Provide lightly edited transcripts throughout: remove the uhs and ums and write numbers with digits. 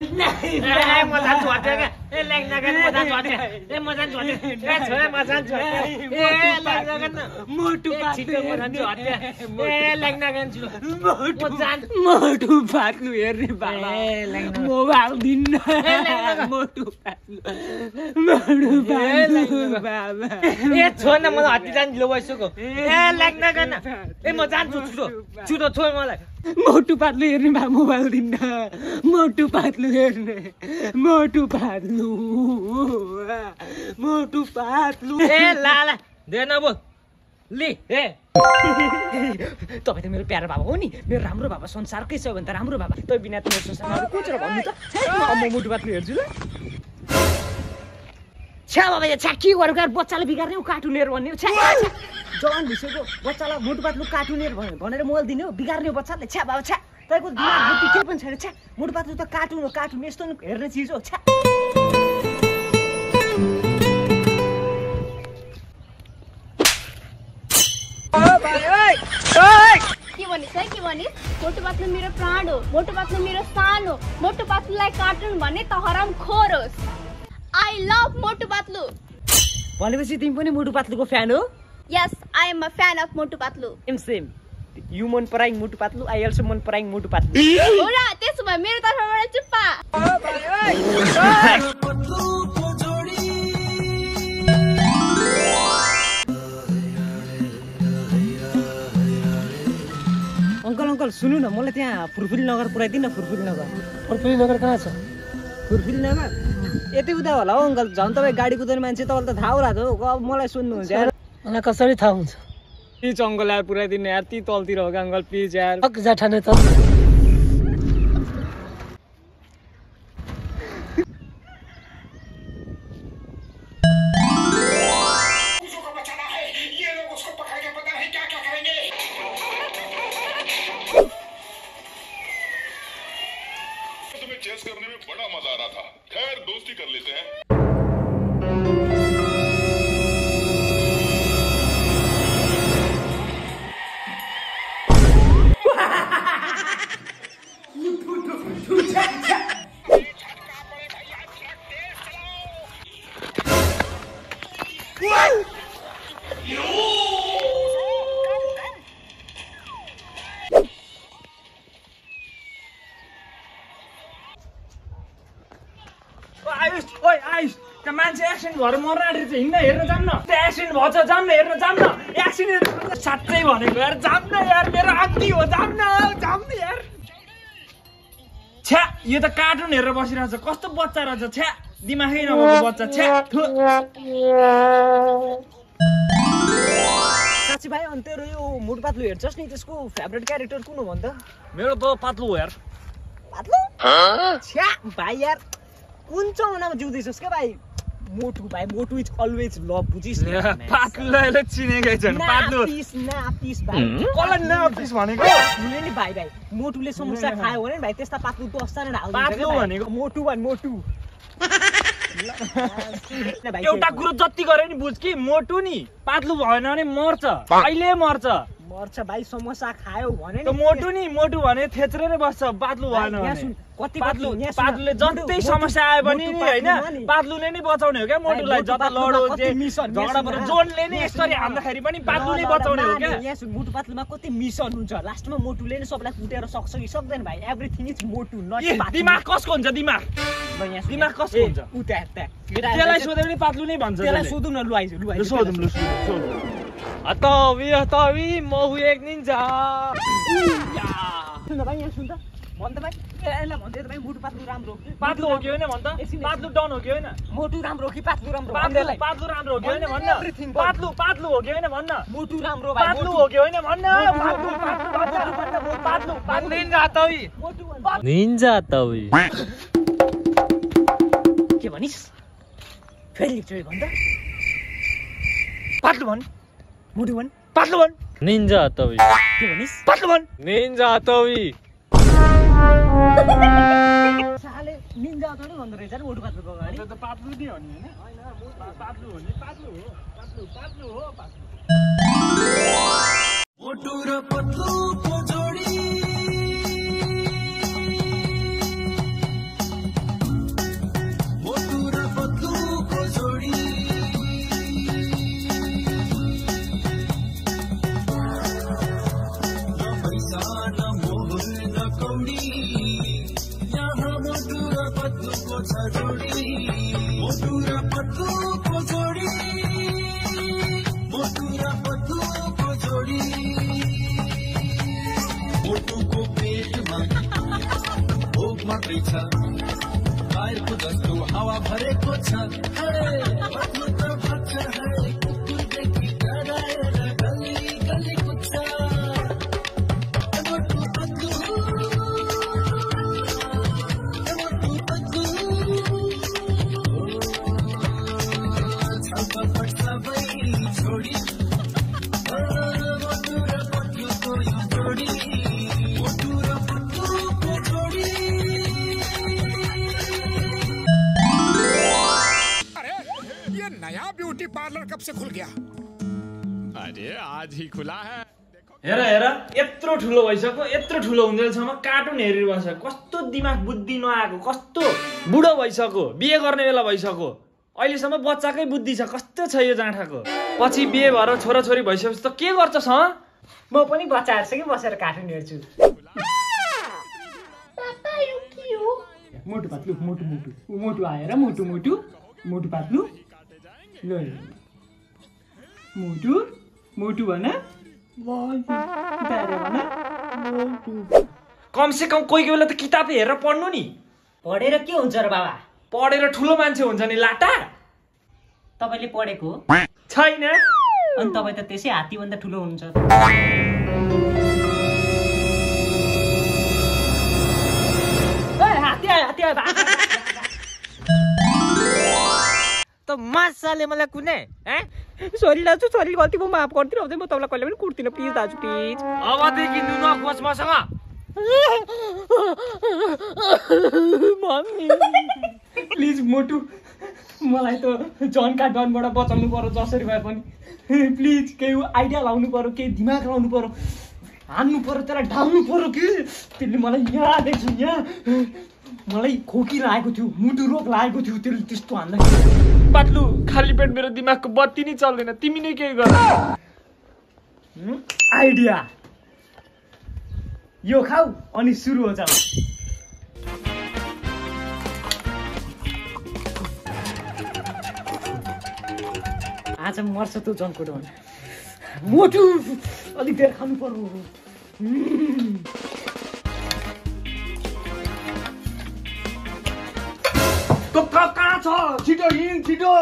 मजान झोटे क्या ए ल्याङ्ना गर्न मजान झोटे ए मजान झोटे ए छोरा मजान झोटे ए ल्याङ्ना गर्न मोटु छिटो मजान झोटे ए ल्याङ्ना गर्न छु मोटु पात्लु हेर्ने बाबा मोबाइल दिन्न मोटु पात्लु बाबा ए छोड न मलाई हत्ती जान ढिलो भइसक्यो ए ल्याङ्ना गर्न ए म जान्छु छिटो छिटो छोड मलाई मोटु पात्लु हेर्ने बा मोबाइल दिन्न मोटु पात्लु हेर्ने मोटु पात्लु ए ला ला दे न बोल लि ए तपाईँ त मेरो प्यारो बाबा हो नि मेरो राम्रो बाबा संसारकै सबैभन्दा राम्रो बाबा तँ बिना त मेरो संसारमा को छ र भन्नु त म मोटु पात्लु हेर्छु ल छ्या बाबा छ्या के गरेको यार बच्चाले बिगार्ने हो कार्टुन हेर भन्ने हो छ्या जवान भइसक्यो बच्चालाई मोटु पात्लु कार्टुन हेर भनेर मोबाइल दिने हो बिगार्ने हो बच्चाले छ्या बाबा छ्या तपाईँको दिमाग बुद्धि केही पनि छैन छ्या मोटु पात्लु त कार्टुन हो कार्टुन यस्तो हेर्ने चिज हो छ्या के भनिस् है के भनिस् मोटु पात्लु मेरो प्राण हो मोटु पात्लु मेरो सान हो मोटु पात्लुलाई कार्टुन भन्ने त हराम खोर होस् आई लभ मोटु पात्लु भनेपछि तिमी पनि मोटु पात्लुको फ्यान हो yes I am a fan of Motu Patlu same you मन पराइङ मोटु पात्लु आई अल्सो मन पराइङ मोटु पात्लु हो र त्यसो भए मेरो तर्फबाट चुप्पा अंकल अंकल सुन्नु न मलाई त्यहाँ फुरफुली नगर पुऱ्याइदिनु न फुरफुली नगर फुरफुली नगर कहाँ छ फुरफुली नगर यति उता होला हो अंकल झन् तपाईँ गाडी कुदाउने मान्छे तपाईँलाई त थाहा होला त हो अब मलाई सुन्नुहुन्छ यार मलाई कसरी थाहा हुन्छ प्लिज अंकल यार पुऱ्याइदिनु यार ती तलतिर हो अंकल प्लिज यार जाठाने त चेस करने में बड़ा मजा आ रहा था खैर दोस्ती कर लेते हैं ओइ आइस त मान्छे एक्सिडेन्ट भएर मर्न आँटेको छ हिँड्न हेर्न जाम न एक्सिडेन्ट भएछ जाम न हेर्न जाम न एक्सिडेन्ट साँच्चै भनेको यार जाम न यार मेरो आत्ती हो जाम न यार छ्या यो त कार्टुन हेरेर बसिरहेछ कस्तो बच्चा रहेछ छ्या दिमागै नभएको बच्चा छ्या साँच्ची भाइ अनि तेरो यो मोटु पात्लु हेर्छस् नि त्यसको फेभरेट क्यारेक्टर कुन हो भन् त मेरो त पात्लु हो यार पात्लु छ्या भाइ यार कुन चौनामा जिउँदैछस् क्या भाइ मोटु भाइ मोटु इज अलवेज लभ बुझिस् पात्लुले चिनेकै छन् पात्लु नापिस भाइ कसलाई नापिस भनेको पात्लुले नि भाइ भाइ मोटुले समोसा खायो भने भाइ त्यस्ता पात्लु त अस्ता नै हाल्छ पात्लु भनेको मोटु भन् मोटु एउटा कुरो जति गरे नि बुझ कि मोटु नि पात्लु भएन भने मर्छ अहिले मर्छ भाइ समोसा खायो भने त मोटु भने थेच्रेर बस्छ पात्लु भएन भने पात्लुले जति समस्या आयो भने नि हैन पात्लुले नै बचाउने हो क्या मोटुलाई जता लडो जे झगडा परे जोनले नै यसरी हान्दाखेरि पनि पात्लुले बचाउने हो क्या यहाँ सुन मोटु पात्लुमा कति मिसन हुन्छ लास्टमा मोटुले नै सबलाई कुटेर सक्छ कि सक्दैन भाइ एभ्रिथिङ इज मोटु नट पात्लु दिमाग कसको हुन्छ दिमाग कसको हुन्छ उता त्यसलाई सोधे पनि पात्लु नै भन्छ त्यसलाई सोधौँ न लु सोधौँ अतवी म हु एक निन्जा सुन भाइ यहाँ सुन त भन् त भाइ यसलाई भन्दै त भाइ मोटु पात्लु राम्रो पात्लु हो कि होइन भन् त पात्लु डन हो कि होइन मोटु राम्रो हो कि पात्लु राम्रो पात्लु राम्रो हो कि होइन भन्न पात्लु हो कि होइन भन्न मोटु राम्रो पात्लु हो कि होइन भन्न पात्लु निन्जा तवी के भनिस् फेरि एकचोटि भन् त पात्लु भन् मोटु भन् पात्लु भन् निन्जा तवी के भनिस् पात्लु भन् निन्जा तवी साले निन्जा तवी भन्दो रहेछ नि मोटु पात्लुको अगाडि त पात्लु नि हो नि हैन पात्लु हो नि पात्लु हो मोटु र पत्लुको जोडी हावा भरेको छ ब्यूटी पार्लर कब से खुल गया? अरे आज ही खुला है। हेर हेर यत्रो ठुलो भइसक्यो यत्रो ठुलो हुन्जेलसम्म कार्टुन हेरिरहेछ कस्तो दिमाग बुद्धि नआएको कस्तो बुढो भइसक्यो बिहे गर्ने बेला भइसक्यो अहिलेसम्म बच्चाकै बुद्धि छ कस्तो छ यो जाँठाको पछि बिहे भएर छोराछोरी भइसकेपछि त के गर्छस् ह म पनि बच्चाहरुसँगै बसेर कार्टुन हेर्छु मोटु पातलु मोटु मोटु मोटु आएर मोटु मोटु मोटु पातलु ल मोटु मोटु भन कम से कम कोही बेला त किताब हेरेर पढ्नु नि पढेर के हुन्छ र बाबा पढेर ठुलो मान्छे हुन्छ नि लाटा तपाईले पढेको छैन अनि तपाई त त्यसै हात्ती भन्दा ठुलो हुन्छ हात्ती आयो त मासाले मलाई कुने सरी दाजु सरी गल्ती म माफ गर्दिन अब म तपाईलाई कहिले पनि कुट्दिन प्लिज दाजु प्लिज अबदेखि नुन खोज मसँग मम्मी प्लिज मोटु मलाई त जन कार्टुनबाट बचाउनु पर्यो जसरी भए पनि प्लिज केही आइडिया लाउनु पर्यो केही दिमाग लाउनु पर्यो हान्नु पर्यो त्यसलाई ढाल्नु पर्यो कि त्यसले मलाई यहाँ देख्छु यहाँ मलाई खोकी लागेको थियो मुटु रोग लागेको थियो त्यसले त्यस्तो हान्दा पातलु खाली पेट मेरो दिमागको बत्ती नै चल्दैन तिमी नै के गर आइडिया यो खाऊ अनि सुरु हो जाऊ आज मर्छ त जनको डन मोटु अलिक बेर खानु पर्यो तो कहाँ छ छिटो हिँड छिटो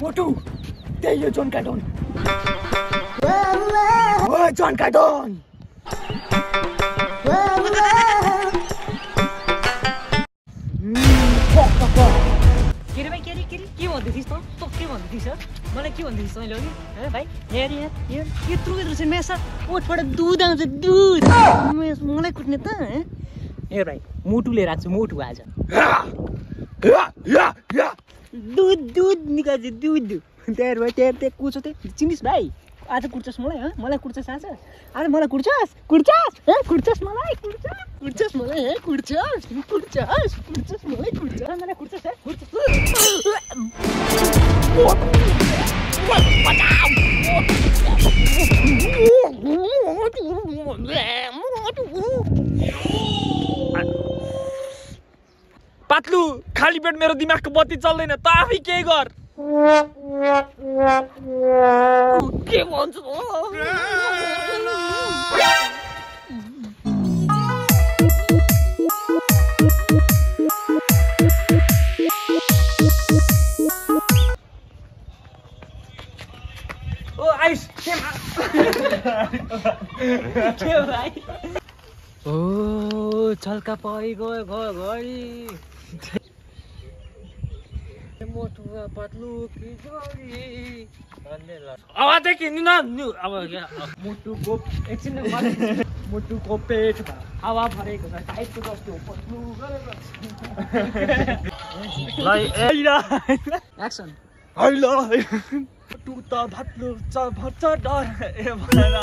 मोटु त्यही हो जन कार्टुन ओ जन कार्टुन के भन्दैथिस् त के भन्दैथिस् मलाई के भन्दैथिस् तैँले अघि है भाइ हेर यहाँ यत्रो यत्रो चाहिँ मेसा ओठबाट दुध आउँछ दुध मलाई कुट्ने त हेर भाइ मोटु लिएर आएको छु मोटु आज दुध दुध निकाल्छ दुध त्यहाँ भाइ त्यहाँ कुर्छ त्यहाँ चिनिस् भाइ आज कुर्छस् मलाई मलाई कुर्छस् आज मलाई कुर्छस् कुर्छस् मलाई कुर्छस् मलाई कुर्छस् मलाई कुर्छस् पातलु खाली पेट मेरो दिमागको बत्ती चल्दैन त आफै के गर के भन्छ ओ आइस के भाइ ओ चल्का परि गयो घरि मोटुवा पातलु की जोडी अबदेखि न अब मोटुको एकछिन मोटुको पेट हावा भरेको छ टाइपको जस्तो पत्लु गरेर एक्सन हैला मोटु त भातलु भन्छ डर ए भनेर